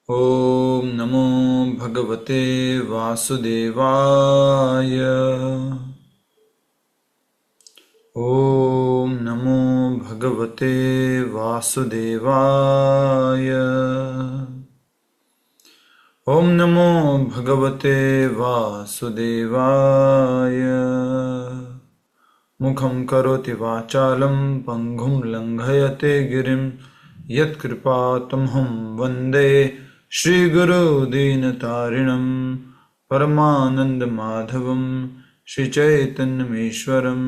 ॐ नमो भगवते वासुदेवाय। ॐ नमो भगवते वासुदेवाय। ॐ नमो भगवते वासुदेवाय। मुखं करोति वाचालं पङ्गुं लङ्घयते गिरिं यत्कृपातमहं वन्दे श्रीगुरुदीनतारिणं परमानन्दमाधवं श्रीचैतन्यमीश्वरं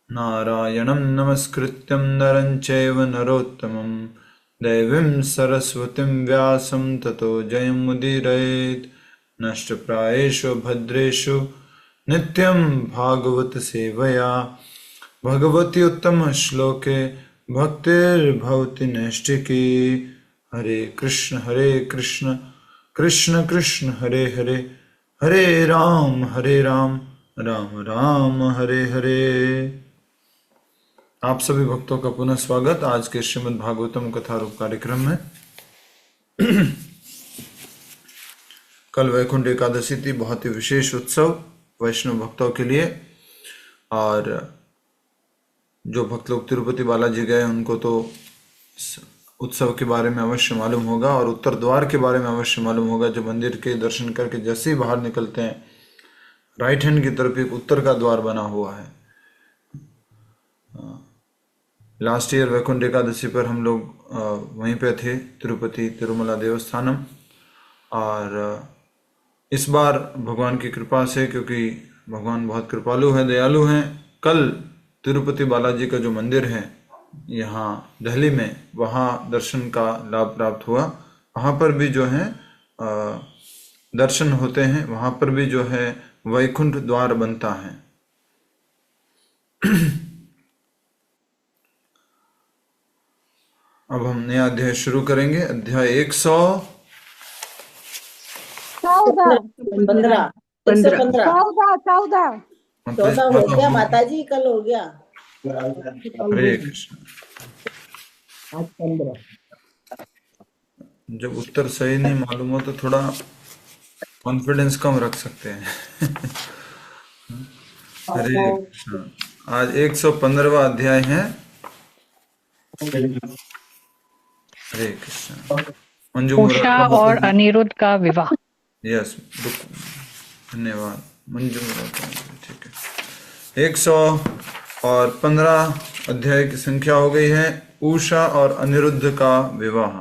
नारायणं नमस्कृत्यं नरं चैव नरोत्तमं देवीं सरस्वतीं व्यासं ततो जयमुदीरयेत्। नष्टप्रायेषु भद्रेषु नित्यं भागवत सेवया भगवती उत्तम श्लोके भक्तिर्भवति नैष्ठिकी। हरे कृष्ण कृष्ण कृष्ण हरे हरे, हरे राम राम राम हरे हरे। आप सभी भक्तों का पुनः स्वागत आज के श्रीमद् भागवतम कथा रूप कार्यक्रम में। कल वैकुंठ एकादशी थी, बहुत ही विशेष उत्सव वैष्णव भक्तों के लिए। और जो भक्त लोग तिरुपति बालाजी गए उनको तो उत्सव के बारे में अवश्य मालूम होगा और उत्तर द्वार के बारे में अवश्य मालूम होगा। जो मंदिर के दर्शन करके जैसे ही बाहर निकलते हैं, राइट हैंड की तरफ एक उत्तर का द्वार बना हुआ है। लास्ट ईयर वैकुंठ एकादशी पर हम लोग वहीं पे थे, तिरुपति तिरुमला देवस्थानम। और इस बार भगवान की कृपा से, क्योंकि भगवान बहुत कृपालु हैं, दयालु हैं, कल तिरुपति बालाजी का जो मंदिर है यहाँ दिल्ली में, वहाँ दर्शन का लाभ प्राप्त हुआ। वहाँ पर भी जो है दर्शन होते हैं, वहाँ पर भी जो है वैकुंठ द्वार बनता है। अब हम नया अध्याय शुरू करेंगे। अध्याय 14 15 115 14 14 हो गया माताजी, कल हो गया। हरे कृष्ण। आज 15। जब उत्तर सही नहीं मालूम हो तो थोड़ा कॉन्फिडेंस कम रख सकते हैं। हरे कृष्ण। आज 115वां अध्याय है। हरे कृष्ण। मंजू उषा और अनिरुद्ध का विवाह। यस, धन्यवाद मंजू मुराद। ठीक है, 115 अध्याय की संख्या हो गई है, उषा और अनिरुद्ध का विवाह।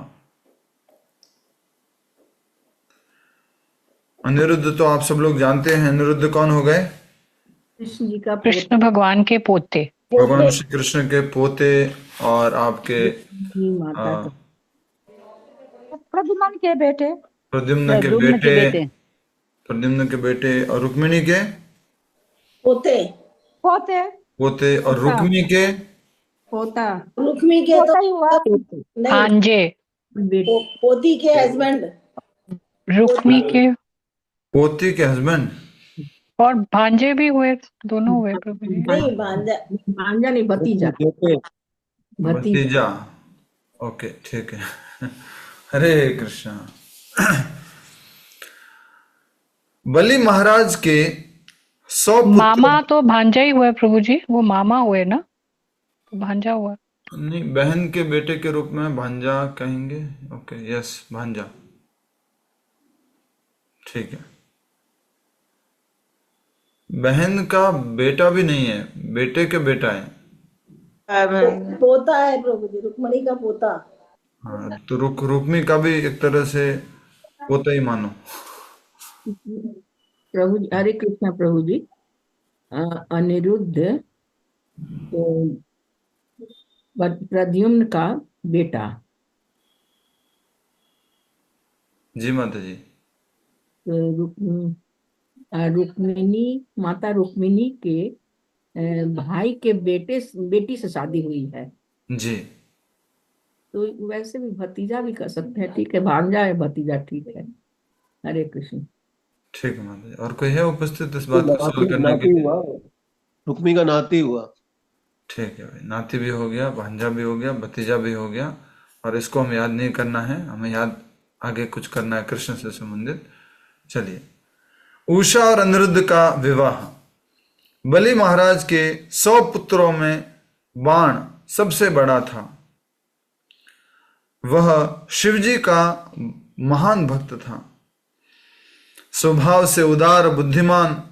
अनिरुद्ध तो आप सब लोग जानते हैं। अनिरुद्ध कौन हो गए? कृष्ण जी का कृष्ण भगवान के पोते। भगवान श्री कृष्ण के पोते और आपके माता का प्रद्युम्न के बेटे, प्रद्युम्न के बेटे, प्रद्युम्न के बेटे और रुक्मिणी के पोते पोते पोते और रुक्मिणी के पोता, रुक्मी के पोता ही हुआ। नहीं, भांजे, पोती के हस्बैंड, रुक्मी के पोती के हस्बैंड और भांजे भी हुए, दोनों हुए प्रभु जी। नहीं भांजा नहीं, भतीजा। भतीजा। ओके, ठीक है। हरे कृष्ण। बलि महाराज के 100 मामा तो भांजा ही हुए प्रभु जी, वो मामा हुए ना, तो भांजा हुआ। नहीं, बहन के बेटे के रूप में भांजा कहेंगे। ओके, यस, भांजा, ठीक है। बहन का बेटा भी नहीं है, बेटे के बेटा है। पोता है प्रभु जी, रुक्मणी का पोता। हाँ, तो रुक्मी का भी एक तरह से पोता ही मानो। प्रभु जी, हरे कृष्णा प्रभु जी। अनिरुद्ध तो प्रद्युम्न का बेटा। जी माता जी। रुक्मिणी, माता रुक्मिणी के भाई के बेटी से शादी हुई है, जी, तो वैसे भी भतीजा भी कर सकते हैं। ठीक है, भांजा है, भतीजा ठीक है। हरे कृष्ण। ठीक है माता जी। और कोई है उपस्थित इस बात को सॉल्व करने के लिए? रुक्मी का नाती हुआ। ठीक है भाई, नाती भी हो गया, भांजा भी हो गया, भतीजा भी हो गया। और इसको हम याद नहीं करना है, हमें याद आगे कुछ करना है कृष्ण से संबंधित। चलिए, उषा और अनिरुद्ध का विवाह। बलि महाराज के 100 पुत्रों में बाण सबसे बड़ा था। वह शिवजी का महान भक्त था, स्वभाव से उदार, बुद्धिमान,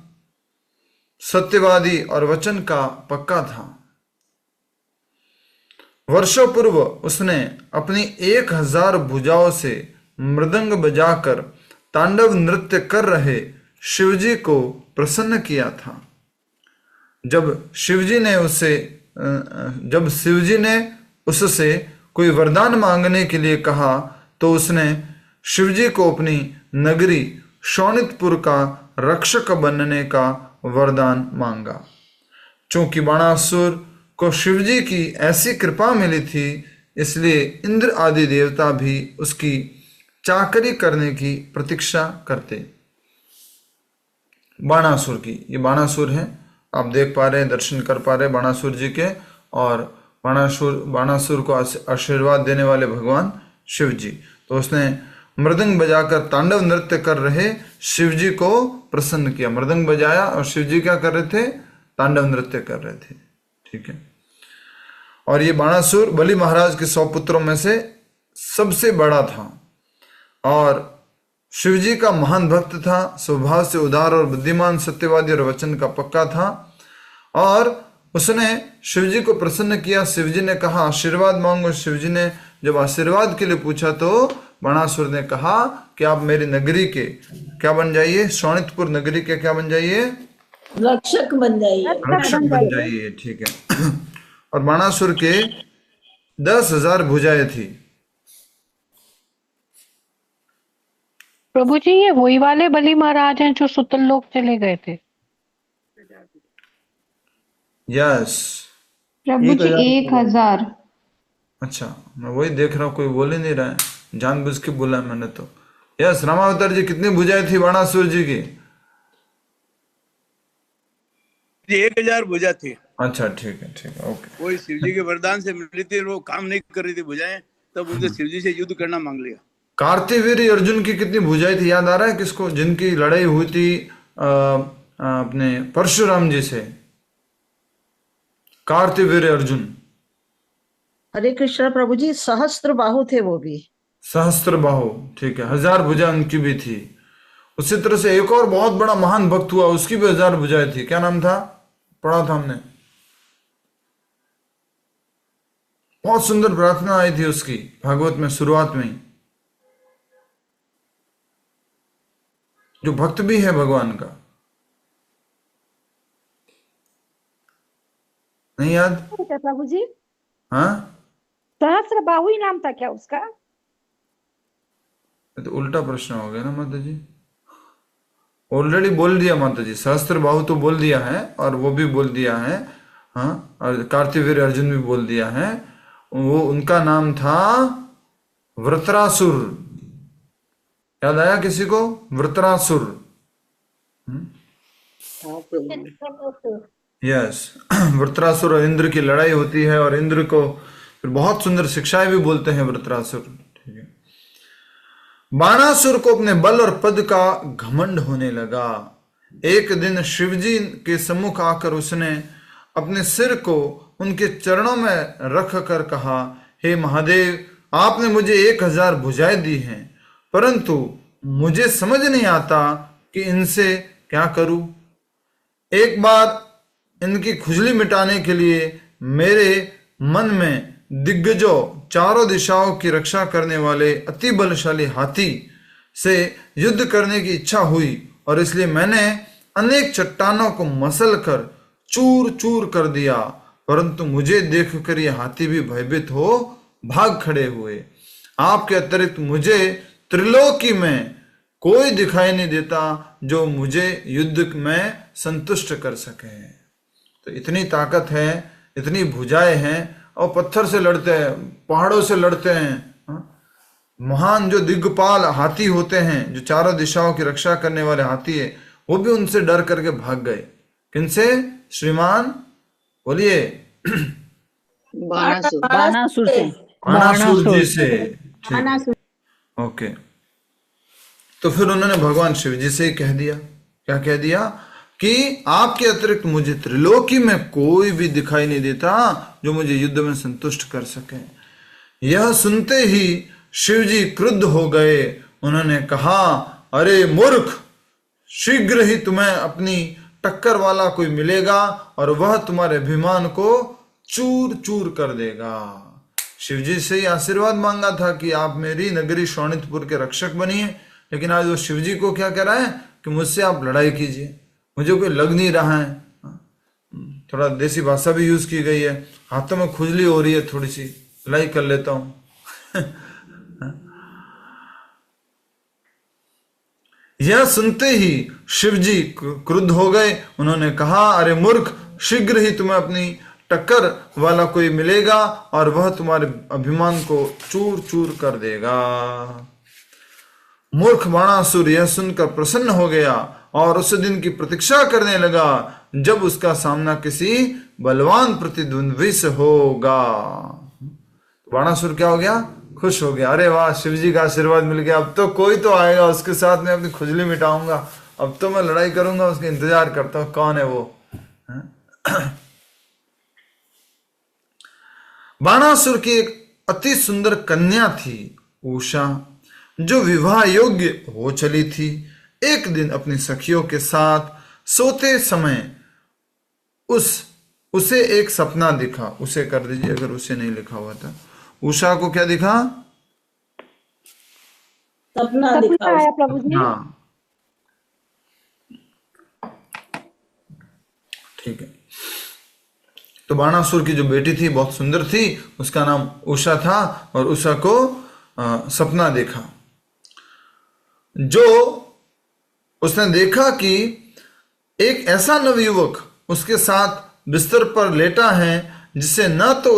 सत्यवादी और वचन का पक्का था। वर्षों पूर्व उसने अपनी 1000 भुजाओं से मृदंग बजाकर तांडव नृत्य कर रहे शिवजी को प्रसन्न किया था। जब शिवजी ने उससे कोई वरदान मांगने के लिए कहा तो उसने शिवजी को अपनी नगरी शोणितपुर का रक्षक बनने का वरदान मांगा। चूंकि बाणासुर को शिवजी की ऐसी कृपा मिली थी, इसलिए इंद्र आदि देवता भी उसकी चाकरी करने की प्रतीक्षा करते। बाणासुर की, ये बाणासुर है, आप देख पा रहे हैं, दर्शन कर पा रहे हैं बाणासुर जी के। और बाणासुर को आशीर्वाद देने वाले भगवान शिव जी। तो उसने मृदंग बजाकर तांडव नृत्य कर रहे शिवजी को प्रसन्न किया। मृदंग बजाया और शिवजी क्या कर रहे थे? तांडव नृत्य कर रहे थे। ठीक है। और ये बाणासुर बलि महाराज के 100 पुत्रों में से सबसे बड़ा था और शिवजी का महान भक्त था, स्वभाव से उदार और बुद्धिमान, सत्यवादी और वचन का पक्का था। और उसने शिवजी को प्रसन्न किया। शिवजी ने कहा आशीर्वाद मांगो। शिवजी ने जब आशीर्वाद के लिए पूछा तो बाणासुर ने कहा कि आप मेरी नगरी के क्या बन जाइए? शोणितपुर नगरी के क्या बन जाइए? रक्षक बन जाइए। रक्षक बन जाइए। ठीक है। और बाणासुर के 10,000 भुजाएं थी। प्रभु जी, ये वही वाले बलि महाराज हैं जो सुतल लोक चले गए थे? यस। प्रभु जी 1000। अच्छा, मैं वही देख रहा हूँ, कोई बोल ही नहीं रहा है, जानबूझ के बोला मैंने तो। यस, रामावतार जी कितनी भुजाएं थी बाणासुर जी की? 1000 भुजा थी। अच्छा, ठीक है, ठीक है, ओके। वही शिवजी के वरदान से मिली थी, वो काम नहीं कर रही थी भुजाएं, तब उनसे शिवजी से युद्ध करना मांग लिया। कार्तिवीर्य अर्जुन की कितनी भुजाएं थी, याद आ रहा है किसको? जिनकी लड़ाई हुई थी अपने परशुराम जी से। कार्तिवीर्य अर्जुन। हरे कृष्ण प्रभु जी, सहस्त्र बाहु थे वो भी। सहस्त्र बाहु, ठीक है, 1000 भुजा उनकी भी थी। उसी तरह से एक और बहुत बड़ा महान भक्त हुआ, उसकी भी 1000 भुजाएं थी। क्या नाम था? पढ़ा था हमने, बहुत सुंदर प्रार्थना आई थी उसकी भागवत में शुरुआत में ही। जो भक्त भी है भगवान का, नहीं याद? प्रभु जी, हाँ, सहस्त्र बाहु ही नाम था क्या उसका? तो उल्टा प्रश्न हो गया ना माता जी। ऑलरेडी बोल दिया माता जी, सहस्त्र बाहु तो बोल दिया है और वो भी बोल दिया है। हाँ, और कार्तिवीर्य अर्जुन भी बोल दिया है। वो उनका नाम था वृत्रासुर। याद आया किसी को? वृत्रासुर। यस। वृत्रासुर और इंद्र की लड़ाई होती है और इंद्र को फिर बहुत सुंदर शिक्षाएं भी बोलते हैं वृत्रासुर। ठीक है। बाणासुर को अपने बल और पद का घमंड होने लगा। एक दिन शिवजी के सम्मुख आकर उसने अपने सिर को उनके चरणों में रख कर कहा, हे महादेव, आपने मुझे 1000 भुजाएं दी हैं, परंतु मुझे समझ नहीं आता कि इनसे क्या करूं। एक बार इनकी खुजली मिटाने के लिए मेरे मन में दिग्गजों, चारों दिशाओं की रक्षा करने वाले अति बलशाली हाथी से युद्ध करने की इच्छा हुई और इसलिए मैंने अनेक चट्टानों को मसल कर चूर चूर कर दिया, परंतु मुझे देखकर ये हाथी भी भयभीत हो भाग खड़े हुए। आपके अतिरिक्त मुझे त्रिलोकी में कोई दिखाई नहीं देता जो मुझे युद्ध में संतुष्ट कर सके। तो इतनी ताकत है, इतनी भुजाएं हैं और पत्थर से लड़ते हैं, पहाड़ों से लड़ते हैं। महान जो दिग्गपाल हाथी होते हैं, जो चारों दिशाओं की रक्षा करने वाले हाथी है, वो भी उनसे डर करके भाग गए। किनसे? श्रीमान बोलिए। बाणासुर से। बाणासुर जी से। ठीक, ओके। तो फिर उन्होंने भगवान शिव जी से ही कह दिया, क्या कह दिया कि आपके अतिरिक्त मुझे त्रिलोकी में कोई भी दिखाई नहीं देता जो मुझे युद्ध में संतुष्ट कर सके। यह सुनते ही शिव जी क्रुद्ध हो गए। उन्होंने कहा, अरे मूर्ख, शीघ्र ही तुम्हें अपनी टक्कर वाला कोई मिलेगा और वह तुम्हारे अभिमान को चूर चूर कर देगा। शिव जी से ही आशीर्वाद मांगा था कि आप मेरी नगरी शोणितपुर के रक्षक बनिए, लेकिन आज वो शिव जी को क्या कह रहा है कि मुझसे आप लड़ाई कीजिए, मुझे कोई लग नहीं रहा है। थोड़ा देसी भाषा भी यूज की गई है, हाथों में खुजली हो रही है, थोड़ी सी लड़ाई कर लेता हूं। यह सुनते ही शिव जी क्रुद्ध हो गए। उन्होंने कहा, अरे मूर्ख, शीघ्र ही तुम्हें अपनी टक्कर वाला कोई मिलेगा और वह तुम्हारे अभिमान को चूर चूर कर देगा। मूर्ख बाणासुर यह सुनकर प्रसन्न हो गया और उस दिन की प्रतीक्षा करने लगा जब उसका सामना किसी बलवान प्रतिद्वंद्वी से होगा। बाणासुर क्या हो गया? खुश हो गया। अरे वाह, शिव जी का आशीर्वाद मिल गया, अब तो कोई तो आएगा, उसके साथ में अपनी खुजली मिटाऊंगा, अब तो मैं लड़ाई करूंगा, उसका इंतजार करता हूं कौन है वो। बाणासुर की एक अति सुंदर कन्या थी उषा, जो विवाह योग्य हो चली थी। एक दिन अपनी सखियों के साथ सोते समय उसे एक सपना दिखा। उसे कर दीजिए अगर उसे नहीं लिखा हुआ था। उषा को क्या दिखा? सपना दिखा आया प्रभु जी। हाँ, ठीक है। तो बाणासुर की जो बेटी थी बहुत सुंदर थी, उसका नाम उषा था, और उषा को सपना देखा। जो उसने देखा कि एक ऐसा नवयुवक उसके साथ बिस्तर पर लेटा है जिसे न तो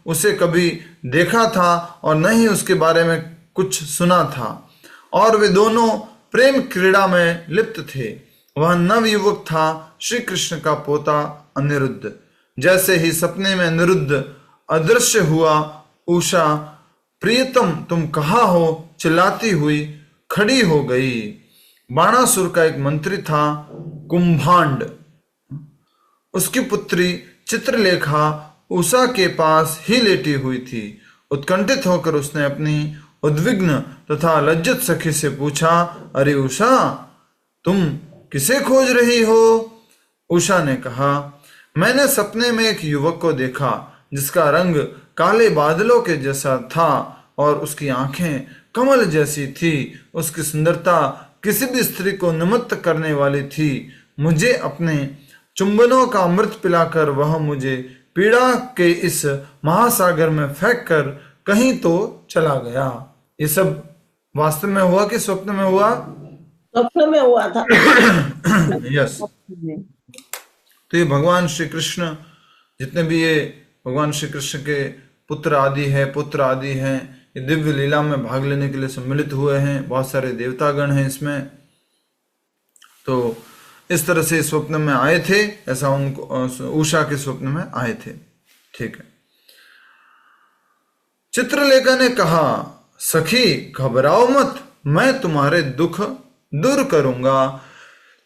उसे कभी देखा था और न ही उसके बारे में कुछ सुना था, और वे दोनों प्रेम क्रीड़ा में लिप्त थे। वह नवयुवक था श्री कृष्ण का पोता अनिरुद्ध। जैसे ही सपने में अनिरुद्ध अदृश्य हुआ, उषा, प्रियतम तुम कहाँ हो, चिल्लाती हुई खड़ी हो गई। बाणासुर का एक मंत्री था कुंभांड। उसकी पुत्री चित्रलेखा उषा के पास ही लेटी हुई थी। उत्कंठित होकर उसने अपनी उद्विग्न तथा लज्जित सखी से पूछा, अरे उषा, तुम किसे खोज रही हो? उषा ने कहा, मैंने सपने में एक युवक को देखा जिसका रंग काले बादलों के जैसा था और उसकी आंखें कमल जैसी थी। उसकी सुंदरता किसी भी स्त्री को निमित्त करने वाली थी। मुझे अपने चुंबनों का अमृत पिलाकर वह मुझे पीड़ा के इस महासागर में फेंक कर कहीं तो चला गया। ये सब वास्तव में हुआ कि स्वप्न में हुआ? स्वप्न में हुआ था। यस। तो ये भगवान श्री कृष्ण, जितने भी ये भगवान श्री कृष्ण के पुत्र आदि हैं, ये दिव्य लीला में भाग लेने के लिए सम्मिलित हुए हैं। बहुत सारे देवतागण हैं इसमें। तो इस तरह से स्वप्न में आए थे, ऐसा उनको उषा के स्वप्न में आए थे। ठीक है। चित्रलेखा ने कहा, सखी घबराओ मत, मैं तुम्हारे दुख दूर करूंगा।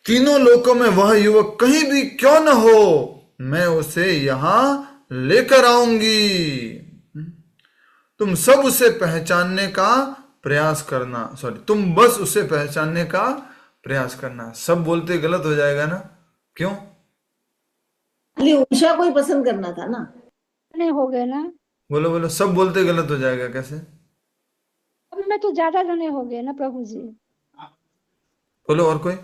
तीनों लोकों में वह युवक कहीं भी क्यों न हो, मैं उसे यहां लेकर आऊंगी। तुम सब उसे पहचानने का प्रयास करना। तुम बस उसे पहचानने का प्रयास करना। सब बोलते गलत हो जाएगा ना? क्यों? उषा को ही पसंद करना था ना। नहीं हो गए ना? बोलो बोलो, सब बोलते गलत हो जाएगा कैसे? अब में तो ज्यादा जने हो गए ना प्रभु जी। बोलो और कोई?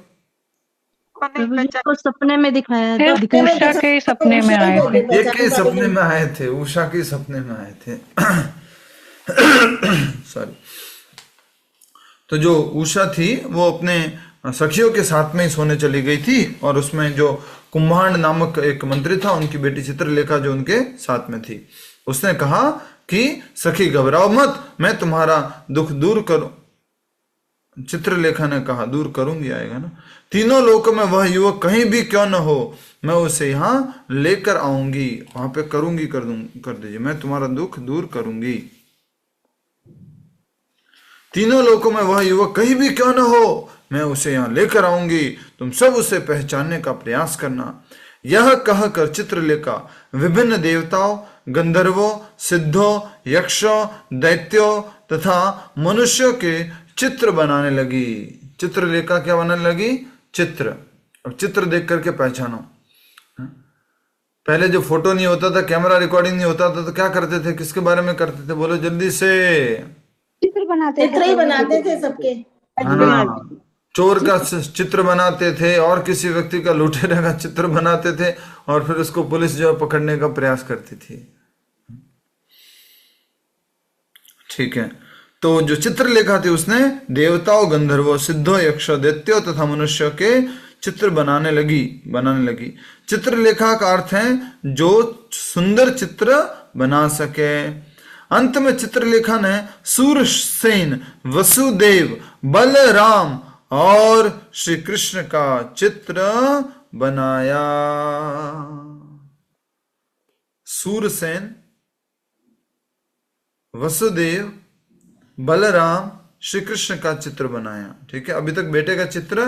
प्रभु जी को सपने में दिखाया था। सिर्फ उषा के सपने में आए थे। एक के सपने में आए थे, उषा के सपने में आए थे। सॉरी। तो जो उषा थी वो अपने सखियों के साथ में ही सोने चली गई थी, और उसमें जो कुंभांड नामक एक मंत्री था, उनकी बेटी चित्रलेखा जो उनके साथ में थी, उसने कहा कि सखी घबराओ मत, मैं तुम्हारा दुख दूर करूं। चित्रलेखा ने कहा, दूर करूंगी आएगा ना। तीनों लोकों में वह युवक कहीं भी क्यों न हो, मैं उसे यहां लेकर आऊंगी। वहां पे करूंगी कर दीजिए, मैं तुम्हारा दुख दूर करूंगी। तीनों लोकों में वह युवक कहीं भी क्यों न हो, मैं उसे यहाँ लेकर आऊंगी, तुम सब उसे पहचानने का प्रयास करना। यह कहकर चित्रलेखा विभिन्न देवताओं, गंधर्वों, सिद्धों, यक्षों, दैत्यों तथा मनुष्यों के चित्र बनाने लगी। चित्रलेखा क्या बनाने लगी? चित्र। अब चित्र देख करके पहचानो। पहले जो फोटो नहीं होता था, कैमरा रिकॉर्डिंग नहीं होता था, तो क्या करते थे? किसके बारे में करते थे? बोलो जल्दी से। चित्र बनाते चित्र ही बनाते थे सबके। हाँ, चोर का चित्र बनाते थे और किसी व्यक्ति का, लुटेरे का चित्र बनाते थे और फिर उसको पुलिस जो है पकड़ने का प्रयास करती थी। ठीक है, तो जो चित्रलेखा थी उसने देवताओं, गंधर्वों, सिद्धों, यक्षों, दैत्यों तथा मनुष्यों के चित्र बनाने लगी। चित्रलेखा का अर्थ है जो सुंदर चित्र बना सके। अंत में चित्रलेखा ने सूरसेन, वसुदेव, बलराम और श्री कृष्ण का चित्र बनाया। सूरसेन, वसुदेव, बलराम, श्री कृष्ण का चित्र बनाया। ठीक है, अभी तक बेटे का चित्र,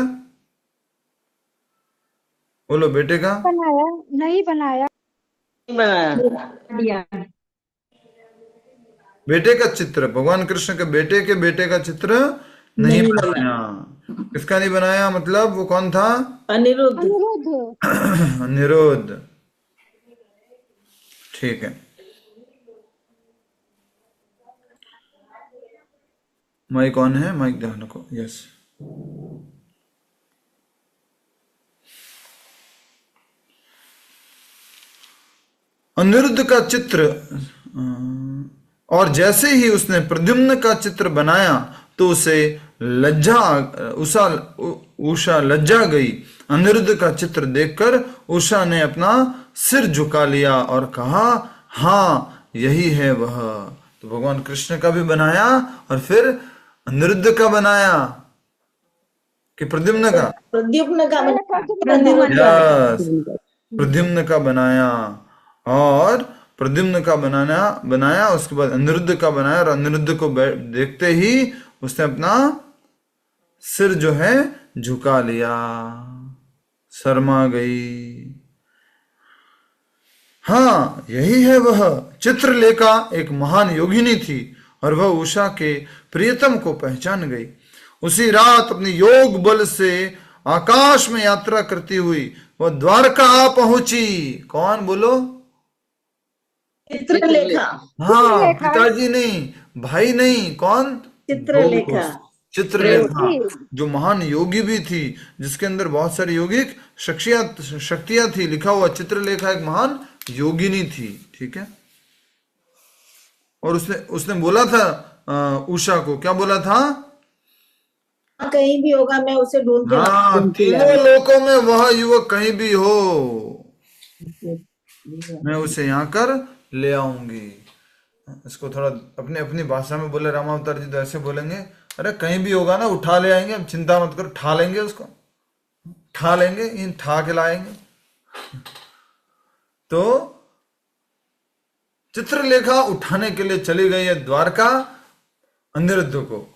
बोलो बेटे का बनाया नहीं बनाया। दिया। बेटे का चित्र, भगवान कृष्ण के बेटे का चित्र नहीं बनाया। किसका नहीं बनाया? मतलब वो कौन था? अनिरुद्ध। अनिरुद्ध। अनिरुद्ध। ठीक है, माइक ऑन है, माइक ध्यान रखो। यस, अनिरुद्ध का चित्र। और जैसे ही उसने प्रद्युम्न का चित्र बनाया तो उषा लज्जा गई। अनिरुद्ध का चित्र देखकर उषा ने अपना सिर झुका लिया और कहा, हाँ यही है वह। तो भगवान कृष्ण का भी बनाया और फिर अनिरुद्ध का बनाया कि प्रद्युम्न का? प्रद्युम्न का यस, प्रद्युम्न का बनाया और प्रद्युम्न का बनाया उसके बाद अनिरुद्ध का बनाया। और अनिरुद्ध को देखते ही उसने अपना सिर जो है झुका लिया, शर्मा गई। हाँ यही है वह। चित्रलेखा एक महान योगिनी थी और वह उषा के प्रियतम को पहचान गई। उसी रात अपनी योग बल से आकाश में यात्रा करती हुई वह द्वारका आ पहुंची। कौन? बोलो। चित्रलेखा। हाँ, पिताजी नहीं, भाई नहीं, कौन? चित्रलेखा। चित्रलेखा जो महान योगी भी थी, जिसके अंदर बहुत सारी योगिक शक्तियां थी। लिखा हुआ चित्रलेखा एक महान योगिनी थी। ठीक है, और उसने बोला था उषा को, क्या बोला था? कहीं भी होगा मैं उसे ढूंढ के हाँ, तीनों लोकों में वह युवक कहीं भी हो, मैं उसे यहाँ कर ले आऊंगी। इसको थोड़ा अपनी भाषा में बोले रामावतार जी, तो ऐसे बोलेंगे, अरे कहीं भी होगा ना उठा ले आएंगे, अब चिंता मत करो, ठा लेंगे उसको, ठा लेंगे, इन ठा के लाएंगे। तो चित्रलेखा उठाने के लिए चली गई है द्वारका अनिरुद्ध को।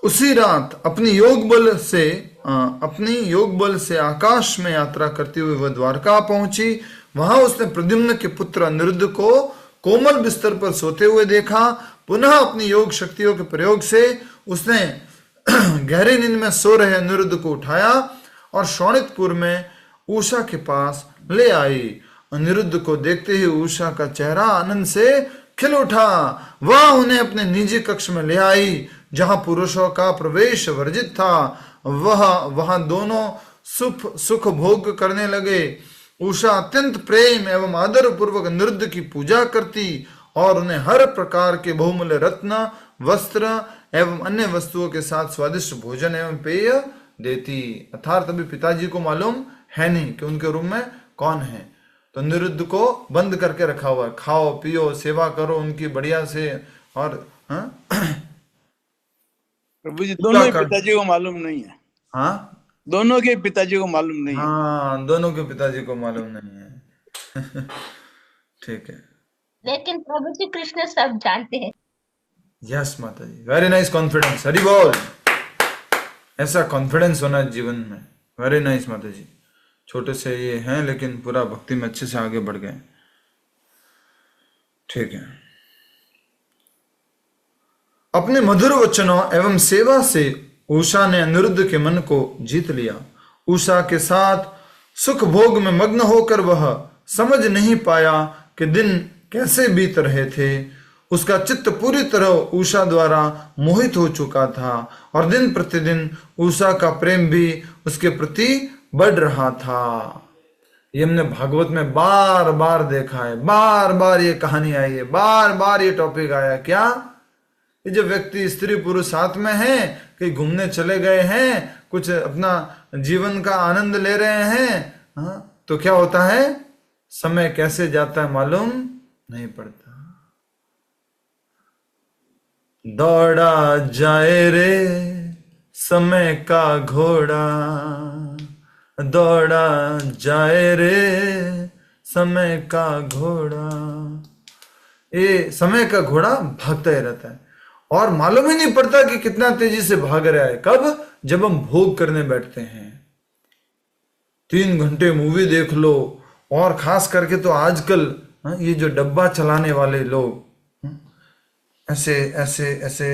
उसी रात अपनी योग बल से आकाश में यात्रा करते हुए वह द्वारका पहुंची। वहां उसने प्रद्युम्न के पुत्र अनिरुद्ध को कोमल बिस्तर पर सोते हुए देखा। पुनः अपनी योग शक्तियों के प्रयोग से उसने गहरी नींद में सो रहे अनिरुद्ध को उठाया और शोणितपुर में उषा के पास ले आई। अनिरुद्ध को देखते ही उषा का चेहरा आनंद से खिल उठा। वह उन्हें अपने निजी कक्ष में ले आई जहां पुरुषों का प्रवेश वर्जित था। वहां दोनों सुख भोग करने लगे। उषा अत्यंत प्रेम एवं आदर पूर्वक अनिरुद्ध की पूजा करती और उन्हें हर प्रकार के बहुमूल्य रत्न, वस्त्र एवं अन्य वस्तुओं के साथ स्वादिष्ट भोजन एवं पेय देती। अर्थात अभी पिताजी को मालूम है नहीं कि उनके रूम में कौन है, तो अनिरुद्ध को बंद करके रखा हुआ है। खाओ पियो, सेवा करो उनकी बढ़िया से। और प्रभु जी दोनों ही पिताजी को मालूम नहीं है। हाँ, दोनों के पिताजी को मालूम नहीं है। हाँ, दोनों के पिताजी को मालूम नहीं है। ठीक है। लेकिन प्रभु जी कृष्ण सब जानते हैं। यस माता जी, वेरी नाइस कॉन्फिडेंस, हरि बोल। ऐसा कॉन्फिडेंस होना जीवन में, वेरी नाइस माता जी। छोटे से ये हैं लेकिन पूरा भक्ति में अच्छे से आगे बढ़ गए। ठीक है। अपने मधुर वचनों एवं सेवा से उषा ने अनिरुद्ध के मन को जीत लिया। उषा के साथ सुख भोग में मग्न होकर वह समझ नहीं पाया कि दिन कैसे बीत रहे थे। उसका चित्त पूरी तरह उषा द्वारा मोहित हो चुका था और दिन प्रतिदिन उषा का प्रेम भी उसके प्रति बढ़ रहा था। ये हमने भागवत में बार बार देखा है, बार बार ये कहानी आई है, बार बार ये टॉपिक आया। क्या ये जो व्यक्ति स्त्री पुरुष साथ में हैं, कहीं घूमने चले गए हैं, कुछ अपना जीवन का आनंद ले रहे हैं, हाँ, तो क्या होता है, समय कैसे जाता है मालूम नहीं पड़ता। दौड़ा जाए रे समय का घोड़ा, दौड़ा जाए रे समय का घोड़ा। ये समय का घोड़ा भागता ही रहता है और मालूम ही नहीं पड़ता कि कितना तेजी से भाग रहा है। कब? जब हम भोग करने बैठते हैं। 3 घंटे मूवी देख लो, और खास करके तो आजकल ये जो डब्बा चलाने वाले लोग ऐसे ऐसे ऐसे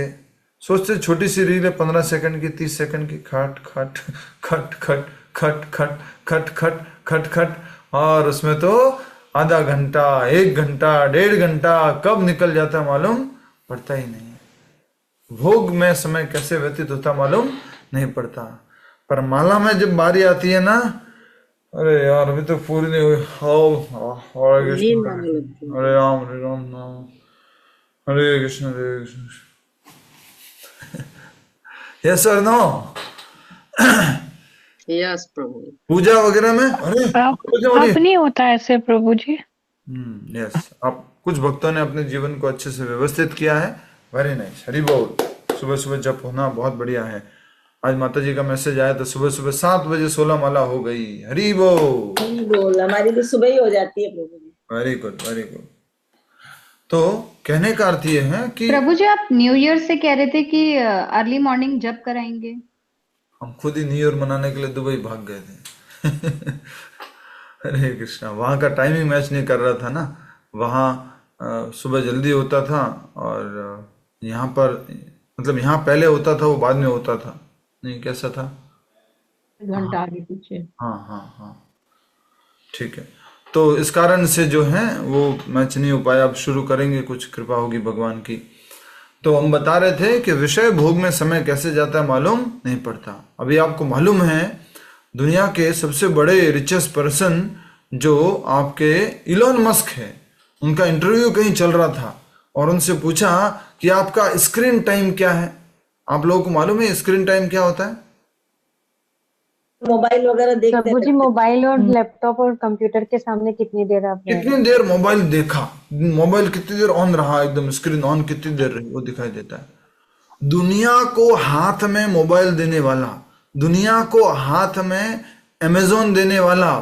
सोचते, छोटी सी रील है 15 सेकंड की, 30 सेकंड की, खट खट खट खट खट खट खट खट खट खट, और उसमें तो आधा घंटा, 1 घंटा, 1.5 घंटा कब निकल जाता मालूम पड़ता ही नहीं। भोग में समय कैसे व्यतीत होता मालूम नहीं पड़ता। पर माला में जब बारी आती है ना, अरे यार अभी तो पूरी नहीं हुई। हरे कृष्ण, हरे राम नाम, हरे कृष्ण हरे कृष्ण। यस और नो? यस प्रभु। पूजा वगैरह में अरे अब नहीं होता ऐसे प्रभु जी। यस, आप कुछ भक्तों ने अपने जीवन को अच्छे से व्यवस्थित किया है, वेरी नाइस, हरि बोल। सुबह सुबह जप होना बहुत बढ़िया है। आज माता जी का मैसेज आया तो सुबह सुबह 7 बजे 16 माला हो गई, हरि बोल। हरि बोल, हमारी भी सुबह ही हो जाती है प्रभु जी। Very good very good. तो कहने का अर्थ ये है कि प्रभु जी आप न्यू ईयर से कह रहे थे कि अर्ली मॉर्निंग जप कराएंगे। हम खुद ही न्यू ईयर मनाने के लिए दुबई भाग गए थे। हरे कृष्णा, वहाँ का टाइमिंग मैच नहीं कर रहा था ना। वहाँ सुबह जल्दी होता था और यहाँ पर मतलब यहाँ पहले होता था, वो बाद में होता था। नहीं, कैसा था? घंटा आगे पीछे। हाँ हाँ हाँ, ठीक है। तो इस कारण से जो है वो मैच नहीं हो पाया। अब शुरू करेंगे, कुछ कृपा होगी भगवान की। तो हम बता रहे थे कि विषय भोग में समय कैसे जाता है मालूम नहीं पड़ता। अभी आपको मालूम है दुनिया के सबसे बड़े रिचेस्ट पर्सन जो आपके इलोन मस्क है, उनका इंटरव्यू कहीं चल रहा था और उनसे पूछा कि आपका स्क्रीन टाइम क्या है। आप लोगों को मालूम है स्क्रीन टाइम क्या होता है? मोबाइल वगैरह देखते प्रभु जी मोबाइल और लैपटॉप और कंप्यूटर के सामने कितनी देर आप रहे? कितनी देर मोबाइल देखा, मोबाइल कितनी देर ऑन रहा, एकदम स्क्रीन ऑन कितनी देर रही, वो दिखाई देता है। दुनिया को हाथ में मोबाइल देने वाला, दुनिया को हाथ में अमेजोन देने वाला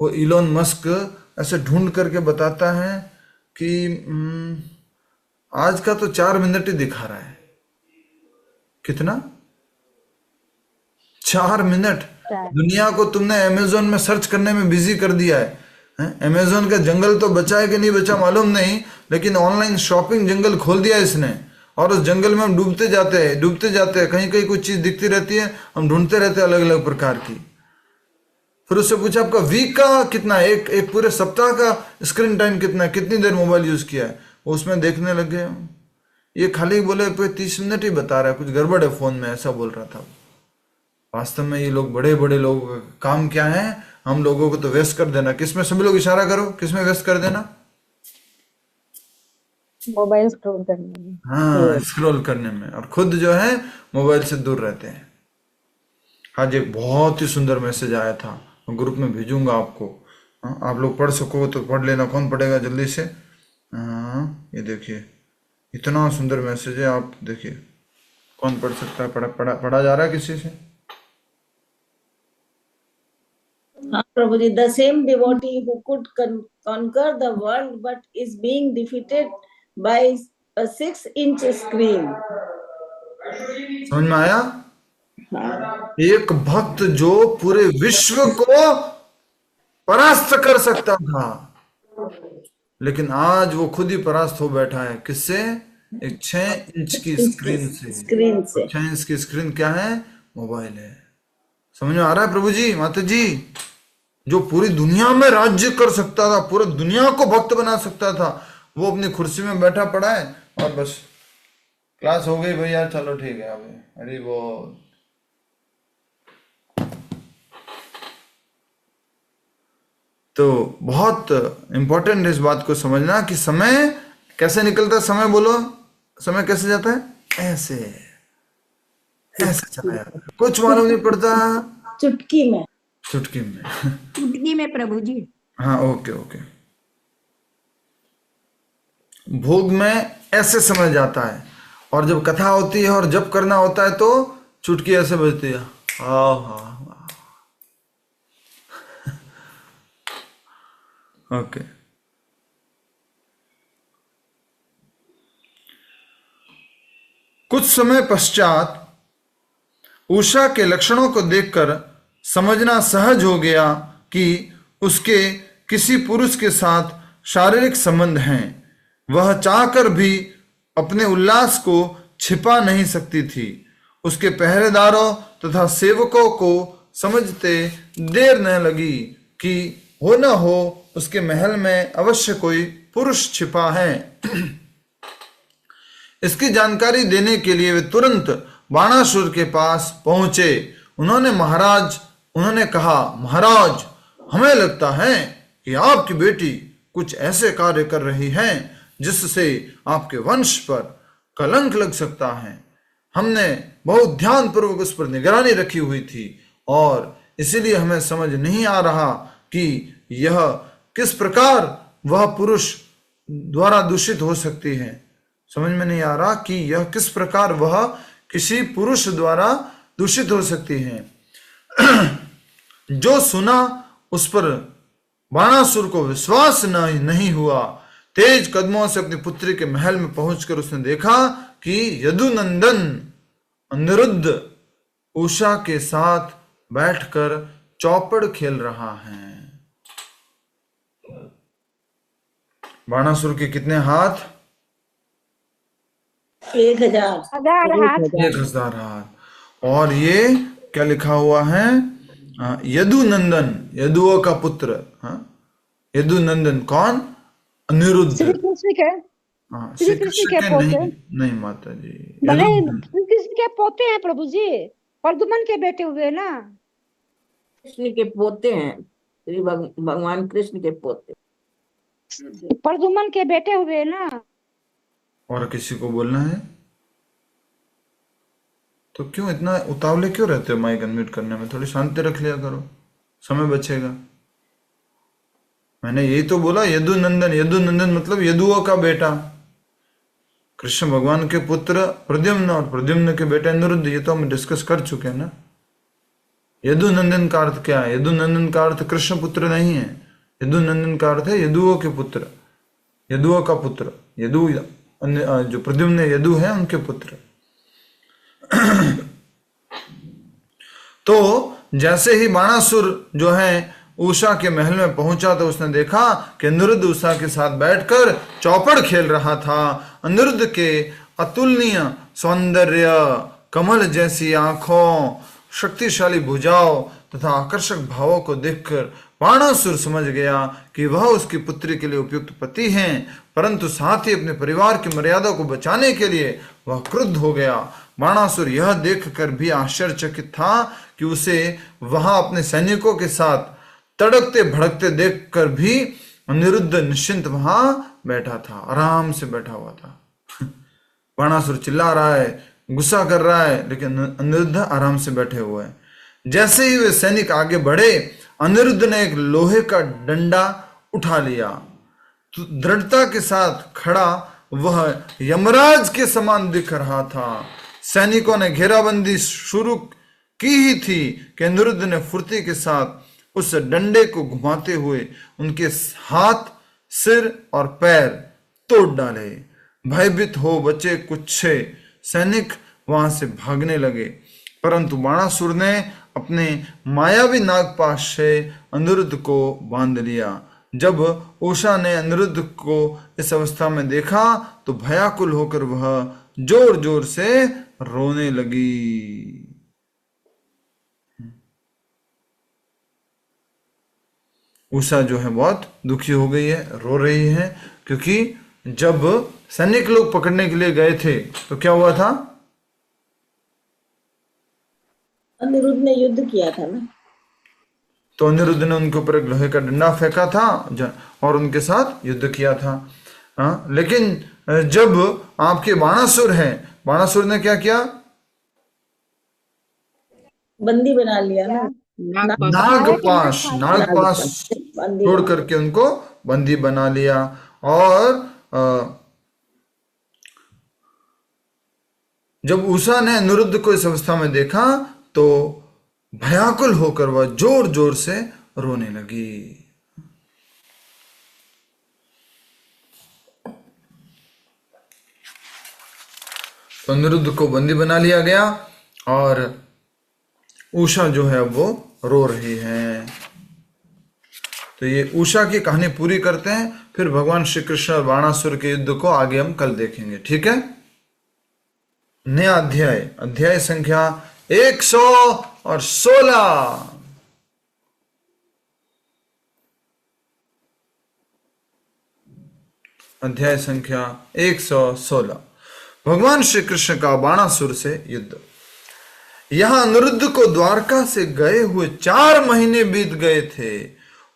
वो इलोन मस्क ऐसे ढूंढ करके बताता है कि आज का तो 4 मिनट ही दिखा रहा है। कितना? 4 मिनट। दुनिया को तुमने अमेजोन में सर्च करने में बिजी कर दिया है। अमेजोन का जंगल तो बचा है कि नहीं बचा मालूम नहीं, लेकिन ऑनलाइन शॉपिंग जंगल खोल दिया इसने और उस जंगल में हम डूबते जाते हैं। कहीं कहीं कुछ चीज दिखती रहती है, हम ढूंढते रहते हैं अलग अलग प्रकार की। फिर उससे पूछा आपका वीक का कितना, एक पूरे सप्ताह का स्क्रीन टाइम कितना है, कितनी देर मोबाइल यूज किया है। वो उसमें देखने लग गए। ये खाली बोले 30 मिनट ही बता रहा है, कुछ गड़बड़ है फोन में, ऐसा बोल रहा था। वास्तव में ये लोग बड़े बड़े लोगों का काम क्या है, हम लोगों को तो व्यस्त कर देना। किसमें? सभी लोग इशारा करो, किसमें व्यस्त कर देना? मोबाइल स्क्रॉल करने में। हाँ, स्क्रॉल करने में, और खुद जो है मोबाइल से दूर रहते हैं। आज एक बहुत ही सुंदर मैसेज आया था, ग्रुप में भेजूंगा आपको। आप लोग पढ़ सको तो पढ़ लेना। कौन पढ़ेगा जल्दी से? ये देखिए, इतना सुंदर मैसेज है, आप देखिए। कौन पढ़ सकता है? पढ़ा जा रहा है किसी से? हाँ प्रभु जी, the same devotee who could conquer the world but is being defeated by a 6-inch screen. समझ में आया? हाँ, एक भक्त जो पूरे विश्व को परास्त कर सकता था, लेकिन आज वो खुद ही परास्त हो बैठा है। किससे? एक 6 इंच की स्क्रीन से। स्क्रीन से। 6 इंच की स्क्रीन क्या है? मोबाइल है। समझ में आ रहा है प्रभु जी, माता जी? जो पूरी दुनिया में राज्य कर सकता था, पूरी दुनिया को भक्त बना सकता था, वो अपनी कुर्सी में बैठा पड़ा है और बस क्लास हो गई भैया, चलो ठीक है। अरे वो तो बहुत इंपॉर्टेंट इस बात को समझना कि समय कैसे निकलता है। समय बोलो, समय कैसे जाता है? ऐसे ऐसे चला जाता है, कुछ मालूम नहीं पड़ता। चुटकी में। चुटकी में। चुटकी में प्रभु जी। हाँ, ओके ओके। भोग में ऐसे समय जाता है, और जब कथा होती है और जब करना होता है तो चुटकी ऐसे बजती है। हाँ हाँ, ओके। कुछ समय पश्चात उषा के लक्षणों को देखकर समझना सहज हो गया कि उसके किसी पुरुष के साथ शारीरिक संबंध हैं। वह चाहकर भी अपने उल्लास को छिपा नहीं सकती थी। उसके पहरेदारों तथा सेवकों को समझते देर न लगी कि हो न हो उसके महल में अवश्य कोई पुरुष छिपा है। इसकी जानकारी देने के लिए वे तुरंत बाणासुर के पास पहुंचे। उन्होंने कहा, महाराज, हमें लगता है कि आपकी बेटी कुछ ऐसे कार्य कर रही है जिससे आपके वंश पर कलंक लग सकता है। हमने बहुत ध्यानपूर्वक उस पर निगरानी रखी हुई थी और इसीलिए हमें समझ नहीं आ रहा कि यह किस प्रकार वह पुरुष द्वारा दूषित हो सकती है। समझ में नहीं आ रहा कि यह किस प्रकार वह किसी पुरुष द्वारा दूषित हो सकती है। जो सुना उस पर बाणासुर को विश्वास नहीं हुआ। तेज कदमों से अपनी पुत्री के महल में पहुंचकर उसने देखा कि यदुनंदन अनिरुद्ध उषा के साथ बैठकर चौपड़ खेल रहा है। बाणासुर के कितने हाथ? 1000 हाथ। 1000 हाथ। और ये क्या लिखा हुआ है? यदुनंदन, यदुओं का पुत्र। हाँ, यदुनंदन कौन? अनिरुद्ध। श्री कृष्ण के हाँ, श्री कृष्ण के पोते। नहीं माता जी, भले यदुनंदन। श्री कृष्ण के पोते हैं प्रभु जी, प्रद्युमन के बेटे हुए ना। कृष्ण के पोते हैं, श्री भगवान कृष्ण के पोते। प्रद्युमन के बेटे हुए ना। और किसी को बोलना है तो क्यों इतना उतावले क्यों रहते हो माइक अनम्यूट करने में? थोड़ी शांति रख लिया करो, समय बचेगा। मैंने यही तो बोला, यदुनंदन। यदुनंदन मतलब यदुओं का बेटा, कृष्ण भगवान के पुत्र प्रद्युम्न और प्रद्युम्न के बेटे अनिरुद्ध। ये तो हम डिस्कस कर चुके हैं ना। यदुनंदन का अर्थ क्या है? यदुनंदन का अर्थ कृष्ण पुत्र नहीं है। यदुनंदन का अर्थ है यदुओं के पुत्र, यदुओं का पुत्र। यदु जो प्रद्युम्न यदु है उनके पुत्र। तो जैसे ही बाणासुर जो है उषा के महल में पहुंचा तो उसने देखा कि अनिरुद्ध उषा के साथ बैठकर चौपड़ खेल रहा था। अनिरुद्ध के अतुलनीय सौंदर्य, कमल जैसी आंखों, शक्तिशाली भुजाओं तथा आकर्षक भावों को देखकर बाणासुर समझ गया कि वह उसकी पुत्री के लिए उपयुक्त पति हैं, परंतु साथ ही अपने परिवार की मर्यादा को बचाने के लिए वह क्रुद्ध हो गया। बाणासुर यह देखकर भी आश्चर्यचकित था कि उसे वहां अपने सैनिकों के साथ तड़कते भड़कते देखकर भी अनिरुद्ध निश्चिंत वहां बैठा था, आराम से बैठा हुआ था। बाणासुर चिल्ला रहा है, गुस्सा कर रहा है, लेकिन अनिरुद्ध आराम से बैठे हुए हैं। जैसे ही वे सैनिक आगे बढ़े, अनिरुद्ध ने एक लोहे का डंडा उठा लिया। तो दृढ़ता के साथ खड़ा वह यमराज के समान दिख रहा था। सैनिकों ने घेराबंदी शुरू की ही थी कि अनिरुद्ध ने फुर्ती के साथ उस डंडे को घुमाते हुए उनके हाथ, सिर और पैर तोड़ डाले। भयभीत हो बचे कुछ सैनिक वहां से भागने लगे, परंतु बाणासुर ने अपने मायावी नागपाश से अनिरुद्ध को बांध लिया। जब उषा ने अनिरुद्ध को इस अवस्था में देखा तो भयाकुल होकर वह जोर जोर से रोने लगी। उषा जो है बहुत दुखी हो गई है, रो रही है, क्योंकि जब सैनिक लोग पकड़ने के लिए गए थे तो क्या हुआ था? अनिरुद्ध ने युद्ध किया था ना। तो अनिरुद्ध ने उनके ऊपर एक लोहे का डंडा फेंका था और उनके साथ युद्ध किया था। लेकिन जब आपके बाणासुर है, बाणासुर ने क्या किया? बंदी बना लिया ना। नागपाश तोड़ करके उनको बंदी बना लिया। और जब उषा ने अनिरुद्ध को इस अवस्था में देखा तो भयाकुल होकर वह जोर जोर से रोने लगी। तो अनिरुद्ध को बंदी बना लिया गया और उषा जो है वो रो रही है। तो ये उषा की कहानी पूरी करते हैं, फिर भगवान श्री कृष्ण और बाणासुर के युद्ध को आगे हम कल देखेंगे। ठीक है। नया अध्याय, अध्याय संख्या 116। अध्याय संख्या 116, भगवान श्री कृष्ण का बाणासुर से युद्ध। यहां अनिरुद्ध को द्वारका से गए हुए 4 महीने बीत गए थे।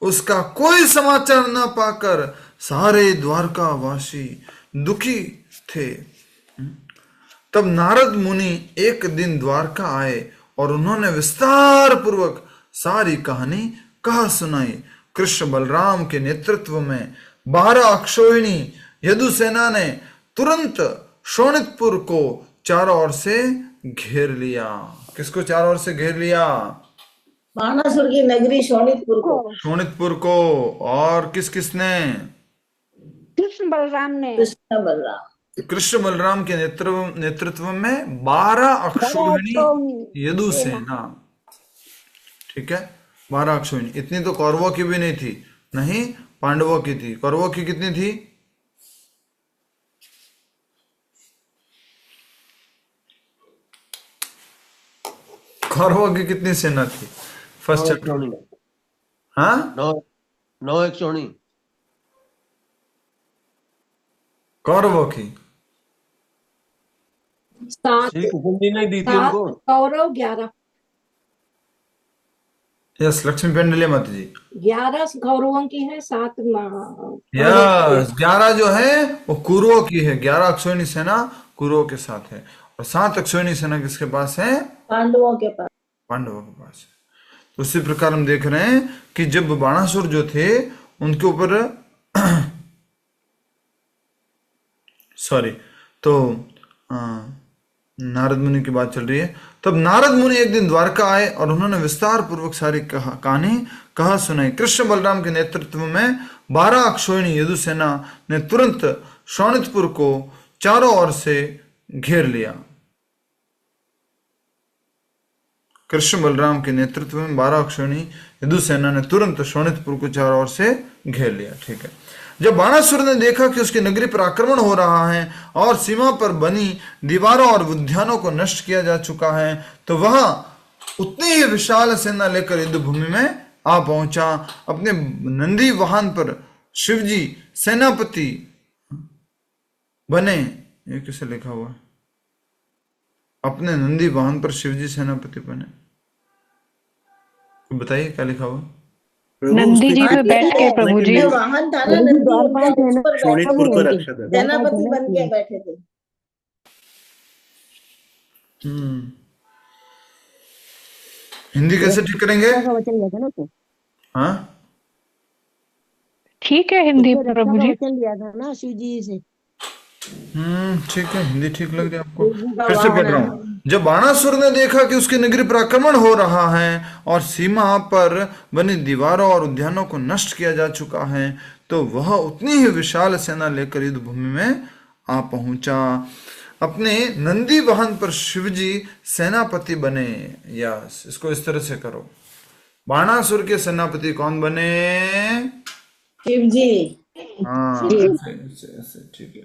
उसका कोई समाचार न पाकर सारे द्वारकावासी दुखी थे। तब नारद मुनि एक दिन द्वारका आए और उन्होंने विस्तार पूर्वक सारी कहानी कहा सुनाई। कृष्ण बलराम के नेतृत्व में 12 अक्षोहिणी यदुसेना ने तुरंत शोणितपुर को चारों ओर से घेर लिया। किसको चारों ओर से घेर लिया? बाणासुर की नगरी शोणितपुर को। शोणितपुर को। और किस किसने? कृष्ण बलराम ने। कृष्ण बलराम। कृष्ण बलराम के नेतृत्व में 12 अक्षोहिणी यदुसेना। ठीक है, 12 अक्षोहिणी। इतनी तो कौरवों की भी नहीं थी, नहीं पांडवों की थी। कौरवों की कितनी थी? कौरवों की कितनी सेना थी? First chapter. हाँ, 9 अक्षोहिणी कौरवों की 7 बंदी नहीं दी थी उनको। कौरव 11। यस, लक्ष्मी पेंडले मत जी। 11 कौरवों की है, 7 यस, 11 जो है वो कुरुओं की है। 11 अक्षोहिणी सेना कुरुओं के साथ है और 7 अक्षोहिणी सेना किसके पास है? पांडवों के पास। पांडवों के पास है। तो उसी प्रकार हम देख रहे हैं कि जब बाणासुर जो थे उनके ऊपर तो नारद मुनि की बात चल रही है। तब नारद मुनि एक दिन द्वारका आए और उन्होंने विस्तार पूर्वक सारी कहानी कहा सुनाई। कृष्ण बलराम के नेतृत्व में 12 अक्षोहिणी यदुसेना ने तुरंत शोणितपुर को चारों ओर से घेर लिया। कृष्ण बलराम के नेतृत्व में 12 अक्षोहिणी यदुसेना ने तुरंत शोणितपुर को चारों ओर से घेर लिया। ठीक है। जब बाणासुर ने देखा कि उसकी नगरी पर आक्रमण हो रहा है और सीमा पर बनी दीवारों और उद्यानों को नष्ट किया जा चुका है, तो वह उतनी ही विशाल सेना लेकर युद्ध भूमि में आ पहुंचा। अपने नंदी वाहन पर शिवजी सेनापति बने। ये किसे लिखा हुआ है? अपने नंदी वाहन पर शिवजी सेनापति बने। बताइए क्या लिखा हुआ? नंदी जी पे बैठ के प्रभु जी। वाहन था ना नंदी, उनका उस पर शोणितपुर को बैठे रक्षा थे, था। सेनापति बन के बैठे थे। हिंदी कैसे ठीक करेंगे? वचन लिया था ना उसने। हाँ, ठीक है हिंदी उसने रक्षा प्रभु का जी। वचन लिया था ना शिव जी से। ठीक है, हिंदी ठीक लग रही है आपको? शिवजी का फिर से वाहन पढ़ रहा है। हूँ। जब बाणासुर ने देखा कि उसकी नगरी पर आक्रमण हो रहा है और सीमा पर बनी दीवारों और उद्यानों को नष्ट किया जा चुका है, तो वह उतनी ही विशाल सेना लेकर युद्ध भूमि में आ पहुंचा। अपने नंदी वाहन पर शिवजी सेनापति बने। यस, इसको इस तरह से करो। बाणासुर के सेनापति कौन बने? शिव जी। हाँ, ऐसे ठीक है।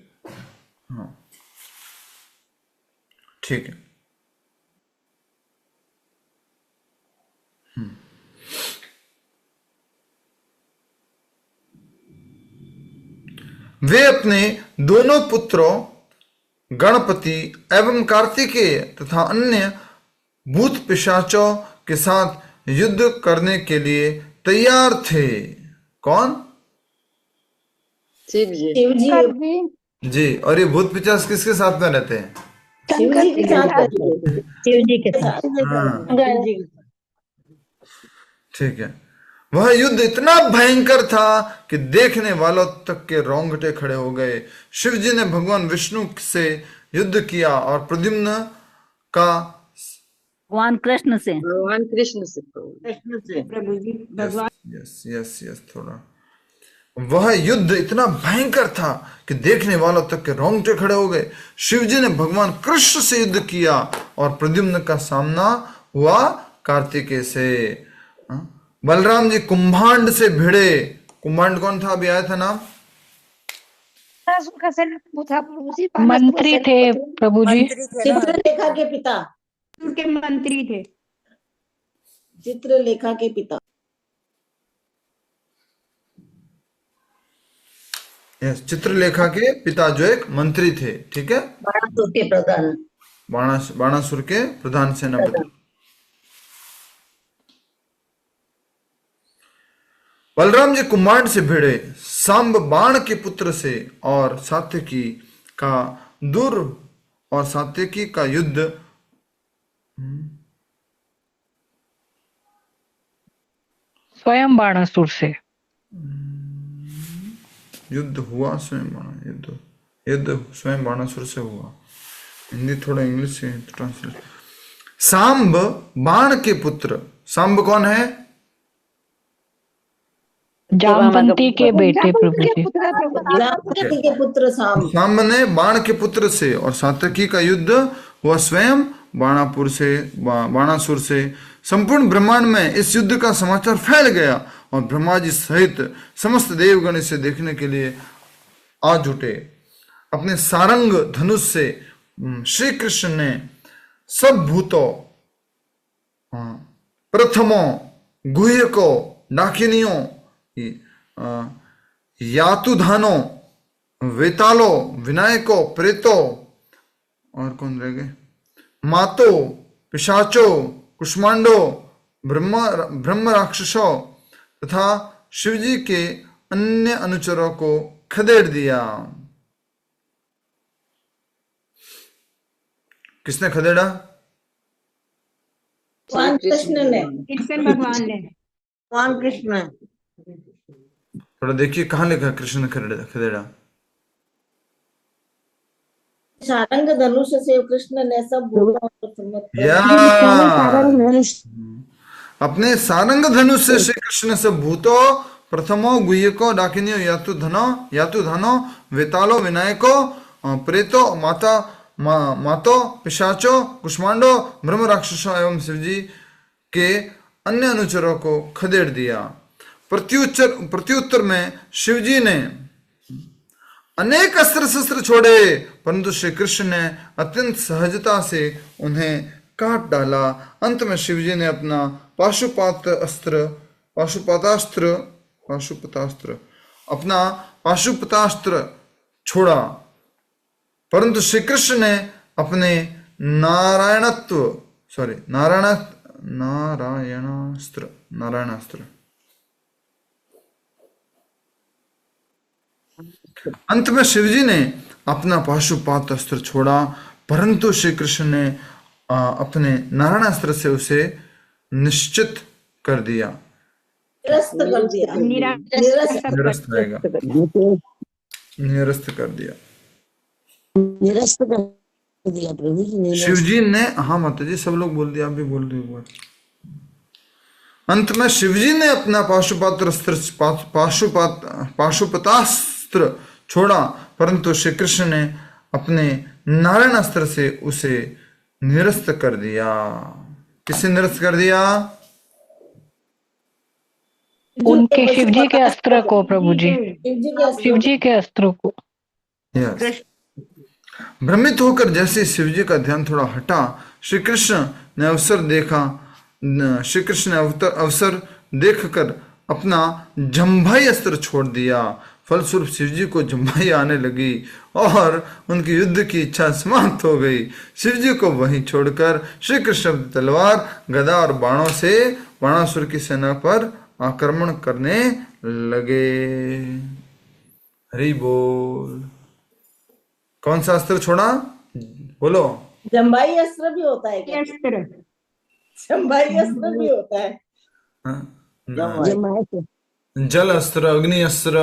हाँ, ठीक है। वे अपने दोनों पुत्रों गणपति एवं कार्तिकेय तथा अन्य भूत पिशाचों के साथ युद्ध करने के लिए तैयार थे। कौन? शिव जी। शंकर जी। जी। और ये भूत पिशाच किसके साथ में रहते हैं? शिव जी के साथ रहते हैं। शिव जी के साथ। हाँ, शिव जी के साथ। ठीक है। वह युद्ध इतना भयंकर था कि देखने वालों तक के रोंगटे खड़े हो गए। शिव जी ने भगवान विष्णु से युद्ध किया और प्रद्युम्न का भगवान कृष्ण से प्रभु जी भगवान। यस यस यस, थोड़ा। वह युद्ध इतना भयंकर था कि देखने वालों तक के रोंगटे खड़े हो गए। शिव जी ने भगवान कृष्ण से युद्ध किया और प्रद्युम्न का सामना हुआ कार्तिकेय से। बलराम जी कुंभांड से भिड़े। कुंभांड कौन था? अभी आया था नाम। बाणासुर का सेनापति था प्रभु जी। मंत्री थे प्रभु जी। चित्रलेखा के पिता। के मंत्री थे। चित्रलेखा के पिता। यस, चित्रलेखा के पिता जो एक मंत्री थे। ठीक है। बाणासुर के प्रधान। बाणासुर के प्रधान सेनापति। बलराम जी कुंभांड से भिड़े, सांब बाण के पुत्र से और सात्यकी का दूर और सात्यकी का युद्ध स्वयं बाणासुर से युद्ध हुआ। युद्ध स्वयं बाणासुर से हुआ। हिंदी थोड़ा इंग्लिश से ट्रांसलेट। सांब बाण के पुत्र। सांब कौन है? जामवंती के बेटे प्रभु जी। जामवंती के पुत्र सांब। सांब ने बाण के पुत्र से और सात्यकी का युद्ध हुआ स्वयं बाणासुर से। संपूर्ण ब्रह्मांड में इस युद्ध का समाचार फैल गया और ब्रह्मा जी सहित समस्त देवगण इसे देखने के लिए आ जुटे। अपने सारंग धनुष से श्री कृष्ण ने सब भूतों, प्रथमों, गुह्यकों, डाकिनियों, यातुधानों, वेतालों, विनायकों, प्रेतों और कौन रह गए, मातो, पिशाचों, कुष्मांडों, ब्रह्म राक्षसों तथा शिवजी के अन्य अनुचरों को खदेड़ दिया। किसने खदेड़ा? भगवान कृष्ण ने। कृष्ण भगवान ने। भगवान कृष्ण। थोड़ा देखिए कहाँ लिखा कृष्ण ने खदेड़ा। सारंग धनुष से कृष्ण ने सब भूतों को समर्पित। अपने सारंग धनुष से श्री कृष्ण ने सब भूतों, प्रथमों, गुह्यकों, डाकिनियों, यातुधानों, वेतालों, विनायकों, प्रेतों, मातों, पिशाचों, कुष्मांडों, ब्रह्म राक्षसों एवं शिवजी के अन्य अनुचरों को खदेड़ दिया। प्रत्युत्तर में शिवजी ने अनेक अस्त्र शस्त्र छोड़े, परंतु श्री कृष्ण ने अत्यंत सहजता से उन्हें काट डाला। अंत में शिवजी ने अपना पाशुपतास्त्र छोड़ा, परंतु श्री कृष्ण ने अपने नारायणास्त्र अंत में शिवजी ने अपना पाशुपात अस्त्र छोड़ा, परंतु श्री कृष्ण ने अपने नारायणास्त्र से उसे निश्चित कर दिया। निरस्त कर दिया। दिया प्रभु जी ने। शिव जी ने, हाँ माता जी सब लोग बोल दिया, आप भी बोल रहे हो एक बार। अंत में शिव जी ने अपना पाशुपतास्त्र छोड़ा, परंतु श्री कृष्ण ने अपने नारायण अस्त्र से उसे निरस्त कर दिया। किसे निरस्त कर दिया? उनके शिव जी के अस्त्र को प्रभु जी, शिव जी के अस्त्र को। यस। भ्रमित होकर जैसे शिव जी का ध्यान थोड़ा हटा, श्री कृष्ण ने अवसर देखकर अपना जम्भाई अस्त्र छोड़ दिया। फलस्वरूप शिव जी को जम्भाई आने लगी और उनकी युद्ध की इच्छा समाप्त हो गई। शिव जी को वहीं छोड़कर श्री कृष्ण तलवार, गदा और बाणों से बाणासुर की सेना पर आक्रमण करने लगे। हरि बोल। कौन सा अस्त्र छोड़ा? बोलो। जम्बाई अस्त्र भी होता है क्या? अस्त्र जम्बाई अस्त्र भी होता है। जमाए थे। जल अस्त्र, अग्नि अस्त्र,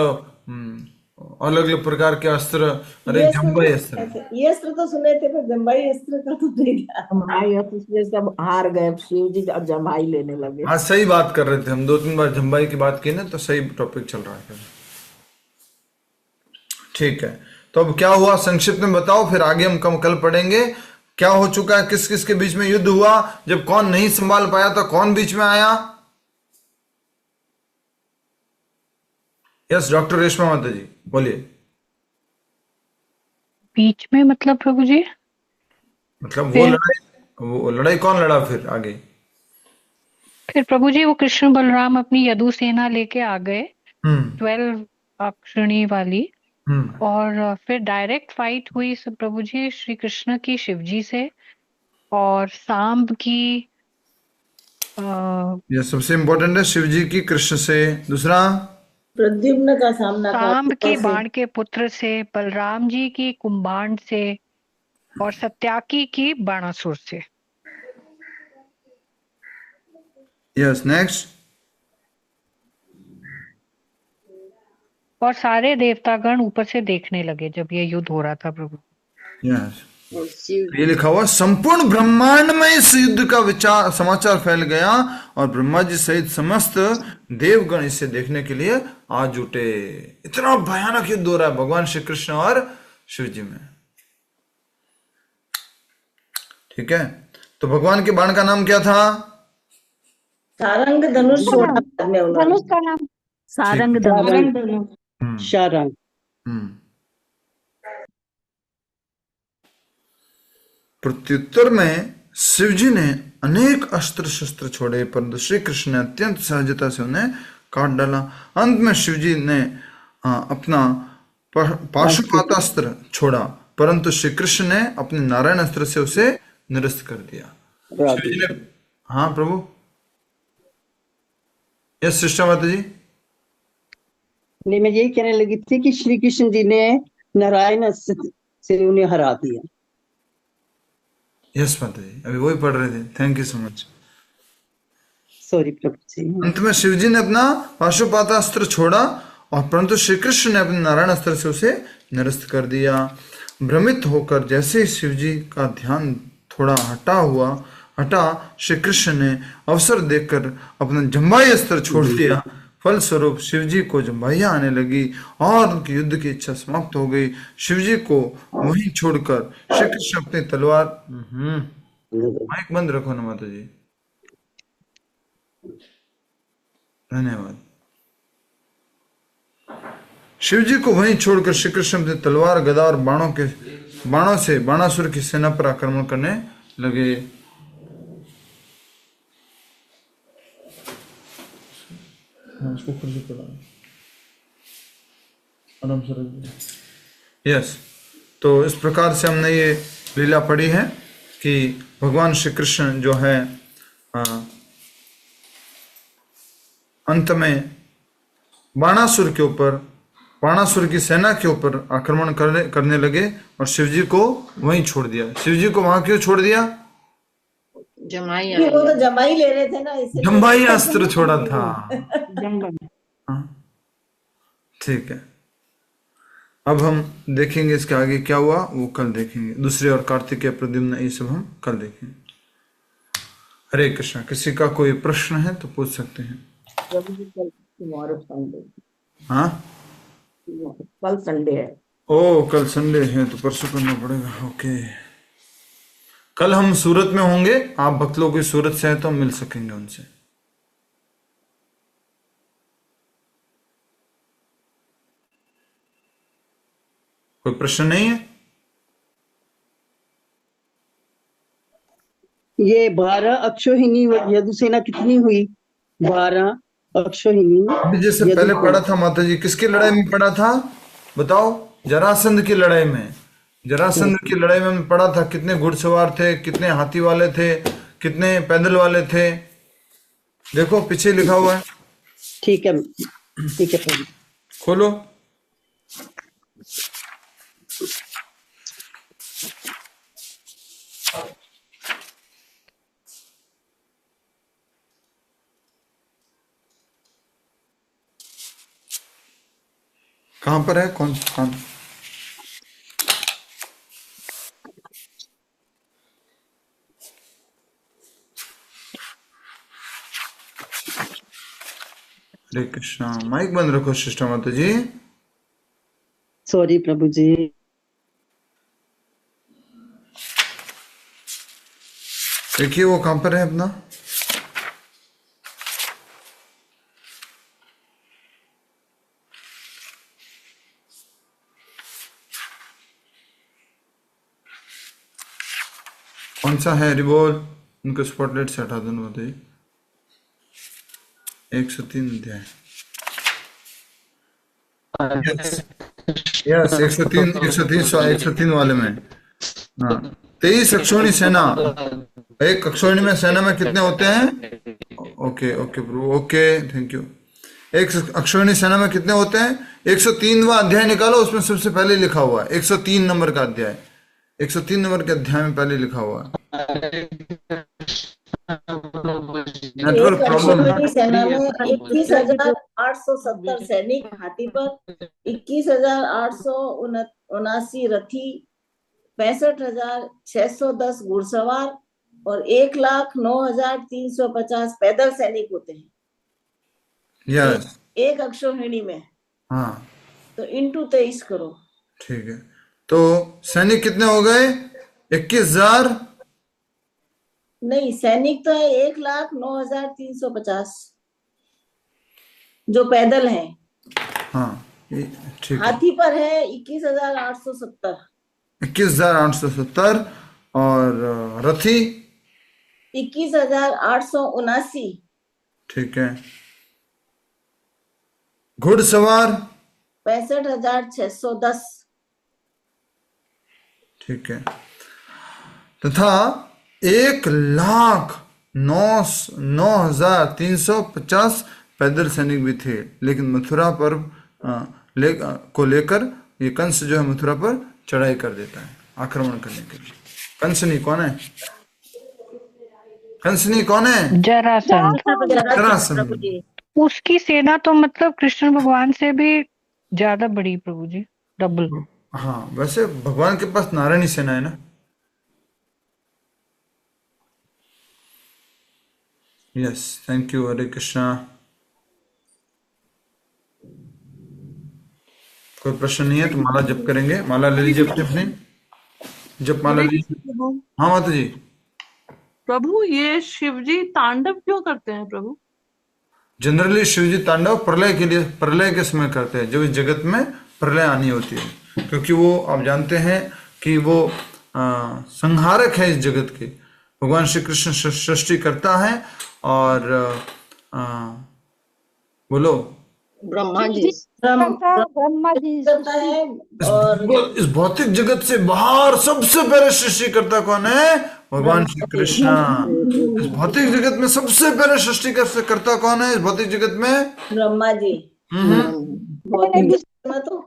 अलग अलग प्रकार के अस्त्र। अरे जम्बाई अस्त्र, ये अस्त्र तो सुने थे, पर जम्बाई अस्त्र का तो नहीं था। जमाई अस्त्र से सब हार गए, शिव जी अब जमाई लेने लगे। हाँ सही बात कर रहे थे हम, 2-3 बार जम्बाई की बात की ना, तो सही टॉपिक चल रहा है। ठीक है, तो अब क्या हुआ संक्षिप्त में बताओ, फिर आगे हम कल पढ़ेंगे क्या हो चुका है, किस किस के बीच में युद्ध हुआ, जब कौन नहीं संभाल पाया तो कौन बीच में आया। यस डॉक्टर रेशमा माता जी बोलिए। बीच में मतलब प्रभु जी? मतलब फिर वो लड़ाई कौन लड़ा फिर आगे? फिर प्रभु जी वो कृष्ण बलराम अपनी यदु सेना लेके आ गए, 12 अक्षणी वाली, और फिर डायरेक्ट फाइट हुई सब प्रभु जी श्री कृष्ण की शिव जी से और सांब की ये सबसे इम्पोर्टेंट है, शिव जी की कृष्ण से। दूसरा प्रद्युम्न का सामना था सांब की से। बाण के पुत्र से, बलराम जी की कुंभांड से और सत्याकी की बाणासुर से। Yes next. और सारे देवतागण ऊपर से देखने लगे जब ये युद्ध हो रहा था प्रभु। यस ये लिखा हुआ, संपूर्ण ब्रह्मांड में इस युद्ध का समाचार फैल गया और ब्रह्मा जी सहित समस्त देवगण इसे देखने के लिए आ जुटे। इतना भयानक युद्ध हो रहा है भगवान श्री कृष्ण और शिव जी में। ठीक है, तो भगवान के बाण का नाम क्या था? सारंग धनुष छोड़ा बाद में उन्होंने। धनुष का नाम सारंग धनुष। शारंग। प्रत्युत्तर में शिव जी ने अनेक अस्त्र शस्त्र छोड़े, परंतु श्री कृष्ण ने अत्यंत सहजता से उन्हें काट डाला। अंत में शिव जी ने अपना पाशुपातास्त्र छोड़ा, परंतु श्री कृष्ण ने अपने नारायण अस्त्र से उसे निरस्त कर दिया। शिव जी ने, हाँ प्रभु। यस सिस्टर माता जी। नहीं, मैं यही कहने लगी थी कि श्री कृष्ण जी ने नारायण अस्त्र से उन्हें हरा दिया। यस माता जी, अभी वही पढ़ रहे थे। Thank you so much. Sorry प्रभु जी। अंत में शिव जी ने अपना पाशुपातास्त्र छोड़ा और परंतु श्री कृष्ण ने अपने नारायण अस्त्र से उसे निरस्त कर दिया। भ्रमित होकर जैसे ही शिव जी का ध्यान थोड़ा हटा, श्री कृष्ण ने अवसर देखकर अपना जम्बाई अस्त्र छोड़ दिया। फलस्वरूप शिव जी को जम्बाइयां आने लगी और उनकी युद्ध की इच्छा समाप्त हो गई। शिव जी को वहीं छोड़कर श्री कृष्ण अपनी तलवार, माइक बंद रखो ना माता जी, धन्यवाद। शिव जी को वहीं छोड़कर श्री कृष्ण अपनी तलवार, गदा और बाणों से बाणासुर की सेना पर आक्रमण करने लगे। यस, तो इस प्रकार से हमने ये लीला पढ़ी है कि भगवान श्री कृष्ण जो है अंत में बाणासुर की सेना के ऊपर आक्रमण करने लगे और शिव जी को वहीं छोड़ दिया। शिव जी को वहां क्यों छोड़ दिया? वो तो जमाई ले रहे थे ना, इसलिए जम्बाई अस्त्र छोड़ा था। ठीक है, अब हम देखेंगे इसके आगे क्या हुआ, वो कल देखेंगे। दूसरे और कार्तिकेय, प्रद्युम्न, ये सब हम कल देखेंगे। हरे कृष्णा। किसी का कोई प्रश्न है तो पूछ सकते हैं। प्रभु जी कल tomorrow Sunday, हाँ, कल संडे है। ओ कल संडे है तो परसों करना पड़ेगा। ओके, कल हम सूरत में होंगे। आप भक्त लोग की सूरत से हैं तो हम मिल सकेंगे उनसे। कोई प्रश्न नहीं है? ये 12 अक्षोहिणी यदुसेना कितनी हुई? 12 अक्षोहिणी अभी जैसे पहले पढ़ा था माता जी, किसकी लड़ाई में पढ़ा था बताओ? जरासंध की लड़ाई में। जरासंध की लड़ाई में हमने पढ़ा था कितने घुड़सवार थे, कितने हाथी वाले थे, कितने पैदल वाले थे। देखो पीछे लिखा हुआ है। ठीक है प्रभु। खोलो। कहां पर है? कौन सा स्थान? हरे कृष्णा। माइक बंद रखो सिस्टर माता जी। सॉरी प्रभु जी। देखिए वो कहां पर है अपना। कौन सा है? रिबोल। उनको स्पॉटलाइट से हटा दो ना बताइए। 103 अध्याय। यस 103 वाले में। हाँ 23 अक्षौहिणी सेना। एक अक्षौहिणी में सेना में कितने होते हैं? Okay Prabhu, okay thank you. एक अक्षौहिणी सेना में कितने होते हैं? 103वां अध्याय निकालो, उसमें सबसे पहले लिखा हुआ है 103 नंबर का अध्याय। 103 नंबर के अध्याय में पहले लिखा हुआ है। नेटवर्क प्रॉब्लम है। सेना में 21,870 सैनिक हाथी पर, 21,879 रथी, 65,610 घुड़सवार और 1,09,350 पैदल सैनिक होते हैं। यस एक अक्षौहिणी में। हाँ तो इंटू 23 करो। ठीक है। तो सैनिक कितने हो गए? 21,000। नहीं, सैनिक तो है 1,09,350 जो पैदल हैं। हाँ ठीक है। हाथी पर है 21,870। 21,870 और रथी 21,879। ठीक है। घुड़सवार 65,610। ठीक है। तथा 1,09,350 पैदल सैनिक भी थे। लेकिन मथुरा पर को लेकर ये कंस जो है मथुरा पर चढ़ाई कर देता है आक्रमण करने के लिए। कंसनी कौन है? कंसनी कौन है? जरासंध। उसकी सेना तो मतलब कृष्ण भगवान से भी ज्यादा बड़ी प्रभु जी, डबल। हाँ वैसे भगवान के पास नारायणी सेना है ना। Yes thank you. Hare Krishna. कोई प्रश्न नहीं है तो माला जप करेंगे। माला ले लीजिए अपने जप माला लीजिए। हाँ माता जी। प्रभु ये शिवजी तांडव क्यों करते हैं प्रभु? जनरली शिवजी तांडव प्रलय के लिए, प्रलय के समय करते हैं, जब इस जगत में प्रलय आनी होती है। क्योंकि वो आप जानते हैं कि वो संहारक है इस जगत के। भगवान श्री कृष्ण सृष्टि करता है और बोलो ब्रह्मा जी करता है। और इस भौतिक जगत से बाहर सबसे पहले सृष्टि करता कौन है? भगवान श्री कृष्ण। इस भौतिक जगत में सबसे पहले सृष्टि करता कौन है इस भौतिक जगत में? ब्रह्मा जी। भौतिक जगत में तो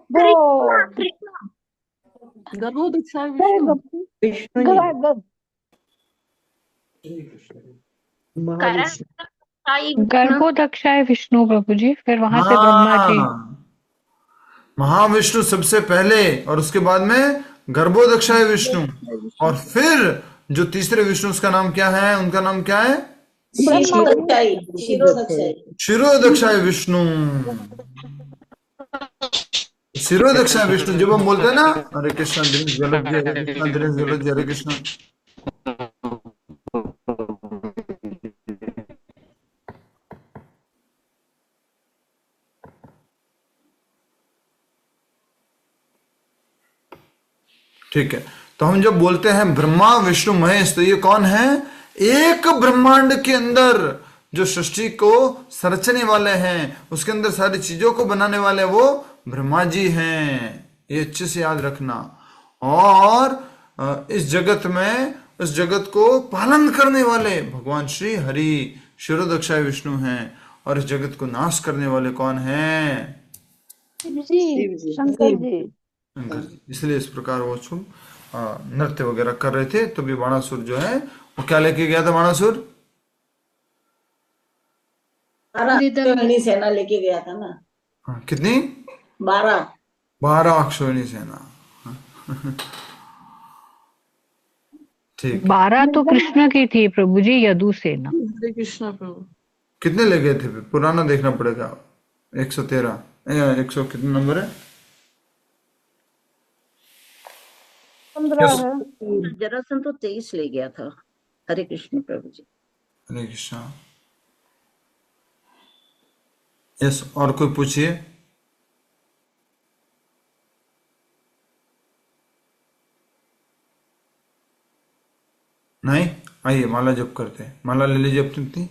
गर्भोदक्षाय गर्भोदक्षाय विष्णु प्रभु जी, फिर वहां से ब्रह्मा जी। महाविष्णु सबसे पहले, और उसके बाद में गर्भोदक्षाय विष्णु, और फिर जो तीसरे विष्णु उसका नाम क्या है, उनका नाम क्या है? शिरोदक्षाई, शिरोदक्षाई। शिरोदक्षाय विष्णु। शिरोदक्षाय विष्णु जब हम बोलते हैं ना, हरे कृष्णा दिनेश गलत जी, हरे कृष्णा दिनेश गलत जी, हरे कृष्णा। ठीक है, तो हम जब बोलते हैं ब्रह्मा विष्णु महेश, तो ये कौन है? एक ब्रह्मांड के अंदर जो सृष्टि को संरचने वाले हैं, उसके अंदर सारी चीजों को बनाने वाले वो ब्रह्मा जी हैं। ये अच्छे से याद रखना। और इस जगत में, इस जगत को पालन करने वाले भगवान श्री हरि शिरोदक्षाय विष्णु हैं। और इस जगत को नाश करने वाले कौन हैं? शिव जी, शंकर जी। इसलिए इस प्रकार वो नृत्य वगैरह कर रहे थे। तो भी बाणासुर जो है वो क्या लेके गया था? बाणासुर 12 सेना लेके गया था ना। हाँ, कितनी? 12 अक्षोहिणी सेना। ठीक। 12 तो कृष्ण की थी प्रभु जी, यदु सेना। हरे कृष्णा प्रभु। कितने ले गए थे? पुराना देखना पड़ेगा। 113 100 कितना नंबर है? 15 है। जरासंध तो 23 ले गया था। हरे कृष्ण प्रभु जी। हरे कृष्णा। यस, और कोई पूछिए। नहीं, आइए माला जप करते हैं। माला ले लीजिए अपनी।